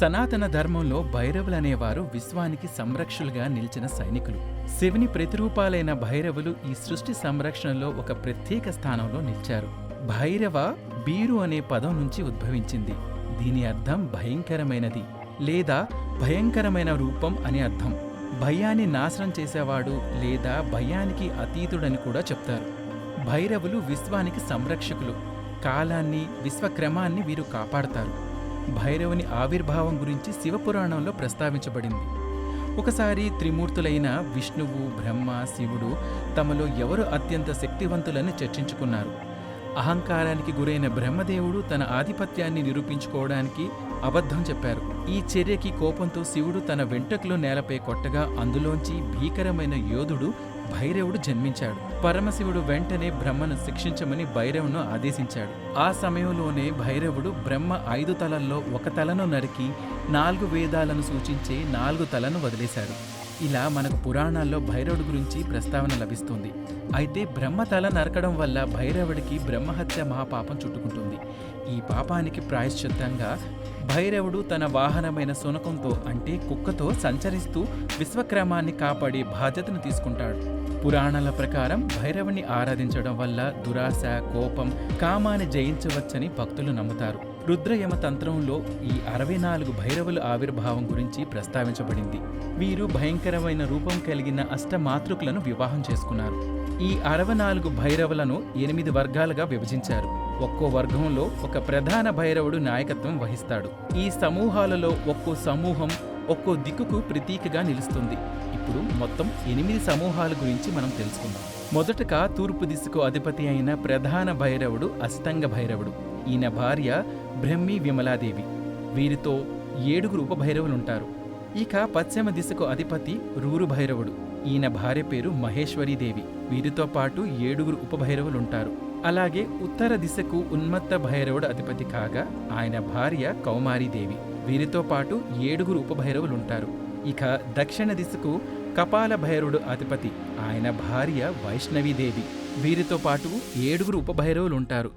సనాతన ధర్మంలో భైరవులనేవారు విశ్వానికి సంరక్షకులుగా నిలిచిన సైనికులు. శివుని ప్రతిరూపాలైన భైరవులు ఈ సృష్టి సంరక్షణలో ఒక ప్రత్యేక స్థానంలో నిలిచారు. భైరవ బీరు అనే పదం నుంచి ఉద్భవించింది. దీని అర్థం భయంకరమైనది లేదా భయంకరమైన రూపం అని అర్థం. భయాన్ని నాశనం చేసేవాడు లేదా భయానికి అతీతుడని కూడా చెప్తారు. భైరవులు విశ్వానికి సంరక్షకులు. కాలాన్ని, విశ్వక్రమాన్ని వీరు కాపాడతారు. భైరవుని ఆవిర్భావం గురించి శివపురాణంలో ప్రస్తావించబడింది. ఒకసారి త్రిమూర్తులైన విష్ణువు, బ్రహ్మ, శివుడు తమలో ఎవరు అత్యంత శక్తివంతులని చర్చించుకున్నారు. అహంకారానికి గురైన బ్రహ్మదేవుడు తన ఆధిపత్యాన్ని నిరూపించుకోవడానికి అబద్ధం చెప్పారు. ఈ చర్యకి కోపంతో శివుడు తన వెంట్రుకలు నేలపై కొట్టగా అందులోంచి భీకరమైన యోధుడు భైరవుడు జన్మించాడు. పరమశివుడు వెంటనే బ్రహ్మను శిక్షించమని భైరవును ఆదేశించాడు. ఆ సమయంలోనే భైరవుడు బ్రహ్మ 5 తలల్లో ఒక తలను నరికి 4 వేదాలను సూచించే 4 తలను వదిలేశాడు. ఇలా మనకు పురాణాల్లో భైరవుడి గురించి ప్రస్తావన లభిస్తుంది. అయితే బ్రహ్మ తల నరకడం వల్ల భైరవుడికి బ్రహ్మహత్య మహాపాపం చుట్టుకుంటుంది. ఈ పాపానికి ప్రాయశ్చిత్తంగా భైరవుడు తన వాహనమైన శునకంతో అంటే కుక్కతో సంచరిస్తూ విశ్వక్రమాన్ని కాపాడే బాధ్యతను తీసుకుంటాడు. పురాణాల ప్రకారం భైరవుని ఆరాధించడం వల్ల దురాశ, కోపం, కామాన్ని జయించవచ్చని భక్తులు నమ్ముతారు. రుద్రయమ తంత్రంలో ఈ 64 భైరవుల ఆవిర్భావం గురించి ప్రస్తావించబడింది. వీరు భయంకరమైన రూపం కలిగిన అష్టమాతృకులను వివాహం చేసుకున్నారు. ఈ 64 భైరవులను 8 వర్గాలుగా విభజించారు. ఒక్కో వర్గంలో ఒక ప్రధాన భైరవుడు నాయకత్వం వహిస్తాడు. ఈ సమూహాలలో ఒక్కో సమూహం ఒక్కో దిక్కుకు ప్రతీకగా నిలుస్తుంది. ఇప్పుడు మొత్తం 8 సమూహాల గురించి మనం తెలుసుకుందాం. మొదటగా తూర్పు దిశకు అధిపతి అయిన ప్రధాన భైరవుడు అసితంగ భైరవుడు. ఈయన భార్య బ్రహ్మి విమలాదేవి. వీరితో 7 ఉపభైరవులుంటారు. ఇక పశ్చిమ దిశకు అధిపతి రూరు భైరవుడు. ఈయన భార్య పేరు మహేశ్వరీదేవి. వీరితో పాటు 7 ఉపభైరవులుంటారు. అలాగే ఉత్తర దిశకు ఉన్మత్త భైరవుడు అధిపతి కాగా ఆయన భార్య కౌమారీదేవి. వీరితో పాటు 7 ఉపభైరవులుంటారు. ఇక దక్షిణ దిశకు కపాల భైరవుడు అధిపతి. ఆయన భార్య వైష్ణవీదేవి. వీరితో పాటు 7 ఉపభైరవులుంటారు.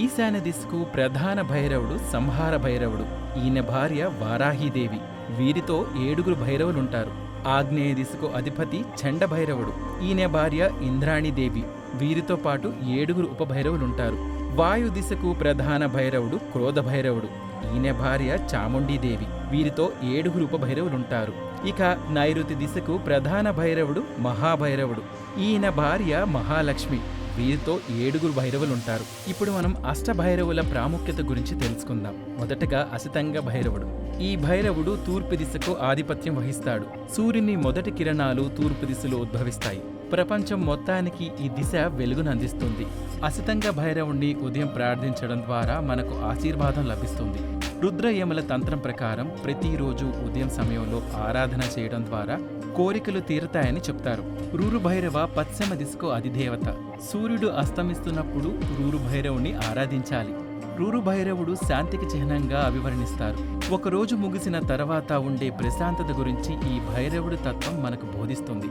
ఈశాన్య దిశకు ప్రధాన భైరవుడు సంహార భైరవుడు. ఈయన భార్య వారాహీదేవి. వీరితో 7 భైరవులుంటారు. ఆగ్నేయ దిశకు అధిపతి చండ భైరవుడు. ఈయన భార్య ఇంద్రాణీదేవి. వీరితో పాటు 7 ఉపభైరవులుంటారు. వాయు దిశకు ప్రధాన భైరవుడు క్రోధ భైరవుడు. ఈయన భార్య చాముండీదేవి. వీరితో 7 ఉపభైరవులుంటారు. ఇక నైరుతి దిశకు ప్రధాన భైరవుడు మహాభైరవుడు. ఈయన భార్య మహాలక్ష్మి. వీరితో 7 భైరవులుంటారు. ఇప్పుడు మనం అష్టభైరవుల ప్రాముఖ్యత గురించి తెలుసుకుందాం. మొదటగా అసితంగ భైరవుడు. ఈ భైరవుడు తూర్పు దిశకు ఆధిపత్యం వహిస్తాడు. సూర్యుని మొదటి కిరణాలు తూర్పు దిశలో ఉద్భవిస్తాయి. ప్రపంచం మొత్తానికి ఈ దిశ వెలుగును అందిస్తుంది. అసితంగ భైరవుణ్ణి ఉదయం ప్రార్థించడం ద్వారా మనకు ఆశీర్వాదం లభిస్తుంది. రుద్రయముల తంత్రం ప్రకారం ప్రతిరోజు ఉదయం సమయంలో ఆరాధన చేయడం ద్వారా కోరికలు తీరతాయని చెప్తారు. రూరు భైరవ పశ్చిమ దిశకు అధిదేవత. సూర్యుడు అస్తమిస్తున్నప్పుడు రూరు భైరవుని ఆరాధించాలి. రూరు భైరవుడు శాంతికి చిహ్నంగా అభివర్ణిస్తారు. ఒకరోజు ముగిసిన తర్వాత ఉండే ప్రశాంతత గురించి ఈ భైరవుడి తత్వం మనకు బోధిస్తుంది.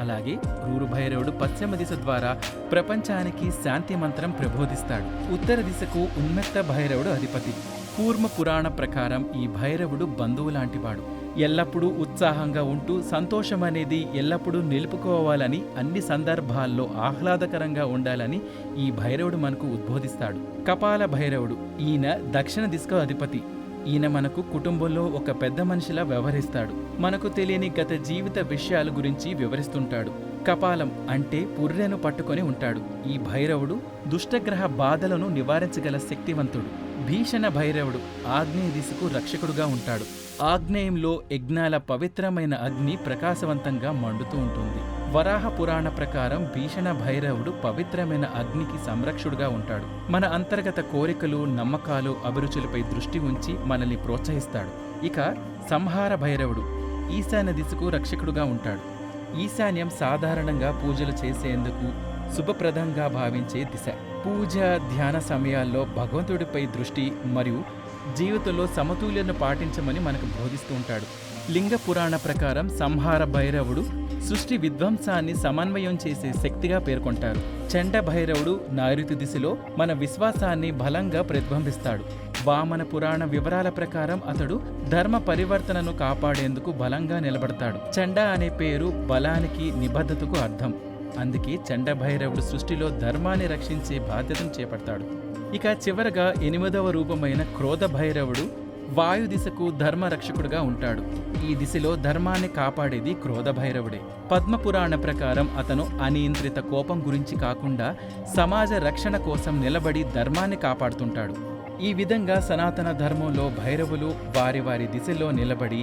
అలాగే రూరు భైరవుడు పశ్చిమ దిశ ద్వారా ప్రపంచానికి శాంతి మంత్రం ప్రబోధిస్తాడు. ఉత్తర దిశకు ఉన్మత్త భైరవుడు అధిపతి. కూర్మ పురాణ ప్రకారం ఈ భైరవుడు బంధువు లాంటివాడు. ఎల్లప్పుడూ ఉత్సాహంగా ఉంటూ సంతోషం అనేది ఎల్లప్పుడూ నిలుపుకోవాలని, అన్ని సందర్భాల్లో ఆహ్లాదకరంగా ఉండాలని ఈ భైరవుడు మనకు ఉద్బోధిస్తాడు. కపాల భైరవుడు. ఈయన దక్షిణ దిశకు అధిపతి. ఈయన మనకు కుటుంబంలో ఒక పెద్ద మనిషిలా వ్యవహరిస్తాడు. మనకు తెలియని గత జీవిత విషయాల గురించి వివరిస్తుంటాడు. కపాలం అంటే పుర్రెను పట్టుకొని ఉంటాడు. ఈ భైరవుడు దుష్టగ్రహ బాధలను నివారించగల శక్తివంతుడు. భీషణ భైరవుడు ఆగ్నేయ దిశకు రక్షకుడుగా ఉంటాడు. ఆగ్నేయంలో యజ్ఞాల పవిత్రమైన అగ్ని ప్రకాశవంతంగా మండుతూ ఉంటుంది. వరాహ పురాణ ప్రకారం భీషణ భైరవుడు పవిత్రమైన అగ్నికి సంరక్షకుడుగా ఉంటాడు. మన అంతర్గత కోరికలు, నమ్మకాలు, అభిరుచులపై దృష్టి ఉంచి మనల్ని ప్రోత్సహిస్తాడు. ఇక సంహార భైరవుడు ఈశాన్య దిశకు రక్షకుడుగా ఉంటాడు. ఈశాన్యం సాధారణంగా పూజలు చేసేందుకు శుభప్రదంగా భావించే దిశ. పూజ, ధ్యాన సమయాల్లో భగవంతుడిపై దృష్టి మరియు జీవితంలో సమతుల్యను పాటించమని మనకు బోధిస్తూ ఉంటాడు. లింగ పురాణ ప్రకారం సంహార భైరవుడు సృష్టి విధ్వంసాన్ని సమన్వయం చేసే శక్తిగా పేర్కొంటారు. చండ భైరవుడు నైరుతి దిశలో మన విశ్వాసాన్ని బలంగా ప్రతిబింబిస్తాడు. వామన పురాణ వివరాల ప్రకారం అతడు ధర్మ పరివర్తనను కాపాడేందుకు బలంగా నిలబడతాడు. చండ అనే పేరు బలానికి, నిబద్ధతకు అర్థం. అందుకే చండ భైరవుడు సృష్టిలో ధర్మాన్ని రక్షించే బాధ్యతను చేపడతాడు. ఇక చివరగా 8వ రూపమైన క్రోధ భైరవుడు వాయు దిశకు ధర్మ రక్షకుడుగా ఉంటాడు. ఈ దిశలో ధర్మాన్ని కాపాడేది క్రోధ భైరవుడే. పద్మపురాణ ప్రకారం అతను అనియంత్రిత కోపం గురించి కాకుండా సమాజ రక్షణ కోసం నిలబడి ధర్మాన్ని కాపాడుతుంటాడు. ఈ విధంగా సనాతన ధర్మంలో భైరవులు వారి వారి దిశలో నిలబడి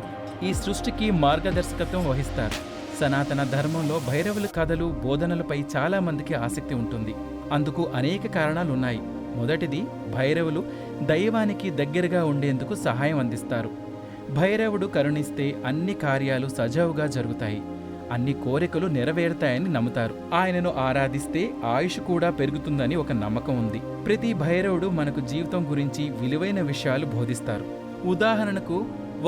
ఈ సృష్టికి మార్గదర్శకత్వం వహిస్తారు. సనాతన ధర్మంలో భైరవుల కథలు, బోధనలపై చాలా మందికి ఆసక్తి ఉంటుంది. అందుకు అనేక కారణాలున్నాయి. మొదటిది, భైరవులు దైవానికి దగ్గరగా ఉండేందుకు సహాయం అందిస్తారు. భైరవుడు కరుణిస్తే అన్ని కార్యాలు సజావుగా జరుగుతాయి, అన్ని కోరికలు నెరవేరుతాయని నమ్ముతారు. ఆయనను ఆరాధిస్తే ఆయుష్ కూడా పెరుగుతుందని ఒక నమ్మకం ఉంది. ప్రతి భైరవుడు మనకు జీవితం గురించి విలువైన విషయాలు బోధిస్తారు. ఉదాహరణకు,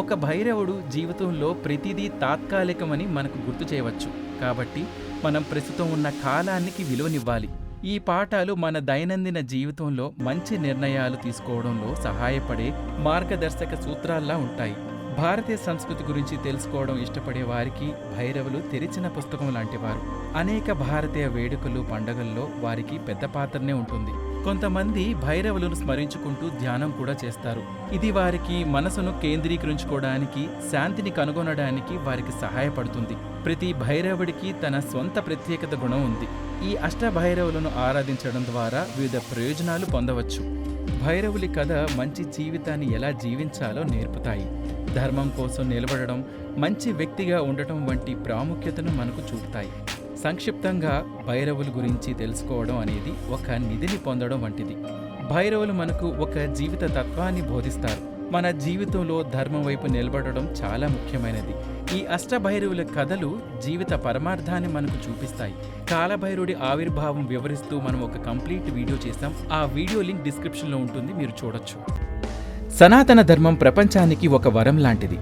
ఒక భైరవుడు జీవితంలో ప్రతిదీ తాత్కాలికమని మనకు గుర్తు చేయవచ్చు. కాబట్టి మనం ప్రస్తుతం ఉన్న కాలానికి విలువనివ్వాలి. ఈ పాఠాలు మన దైనందిన జీవితంలో మంచి నిర్ణయాలు తీసుకోవడంలో సహాయపడే మార్గదర్శక సూత్రాల్లా ఉంటాయి. భారతీయ సంస్కృతి గురించి తెలుసుకోవడం ఇష్టపడే వారికి భైరవులు తెరిచిన పుస్తకం లాంటివారు. అనేక భారతీయ వేడుకలు, పండుగల్లో వారికి పెద్ద పాత్రనే ఉంటుంది. కొంతమంది భైరవులను స్మరించుకుంటూ ధ్యానం కూడా చేస్తారు. ఇది వారికి మనసును కేంద్రీకరించుకోవడానికి, శాంతిని కనుగొనడానికి వారికి సహాయపడుతుంది. ప్రతి భైరవుడికి తన సొంత ప్రత్యేకత గుణం ఉంది. ఈ అష్టభైరవులను ఆరాధించడం ద్వారా వివిధ ప్రయోజనాలు పొందవచ్చు. భైరవులి కథ మంచి జీవితాన్ని ఎలా జీవించాలో నేర్పుతాయి. ధర్మం కోసం నిలబడడం, మంచి వ్యక్తిగా ఉండటం వంటి ప్రాముఖ్యతను మనకు చూపుతాయి. సంక్షిప్తంగా భైరవుల గురించి తెలుసుకోవడం అనేది ఒక నిధిని పొందడం వంటిది. భైరవులు మనకు ఒక జీవిత తత్వాన్ని బోధిస్తారు. మన జీవితంలో ధర్మం వైపు నిలబడడం చాలా ముఖ్యమైనది. ఈ అష్టభైరవుల కథలు జీవిత పరమార్థాన్ని మనకు చూపిస్తాయి. కాలభైరుడి ఆవిర్భావం వివరిస్తూ మనం ఒక కంప్లీట్ వీడియో చేసాం. ఆ వీడియో లింక్ డిస్క్రిప్షన్లో ఉంటుంది, మీరు చూడొచ్చు. సనాతన ధర్మం ప్రపంచానికి ఒక వరం లాంటిది.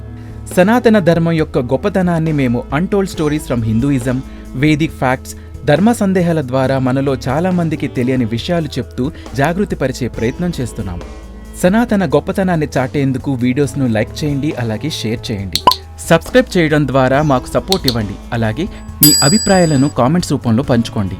సనాతన ధర్మం యొక్క గొప్పతనాన్ని మేము untold stories from Hinduism, Vedic facts, ధర్మ సందేహాల ద్వారా మనలో చాలా మందికి తెలియని విషయాలు చెప్తూ జాగృతిపరిచే ప్రయత్నం చేస్తున్నాం. సనాతన గొప్పతనాన్ని చాటేందుకు వీడియోస్ను లైక్ చేయండి, అలాగే షేర్ చేయండి. సబ్స్క్రైబ్ చేయడం ద్వారా మాకు సపోర్ట్ ఇవ్వండి. అలాగే మీ అభిప్రాయాలను కామెంట్స్ రూపంలో పంచుకోండి.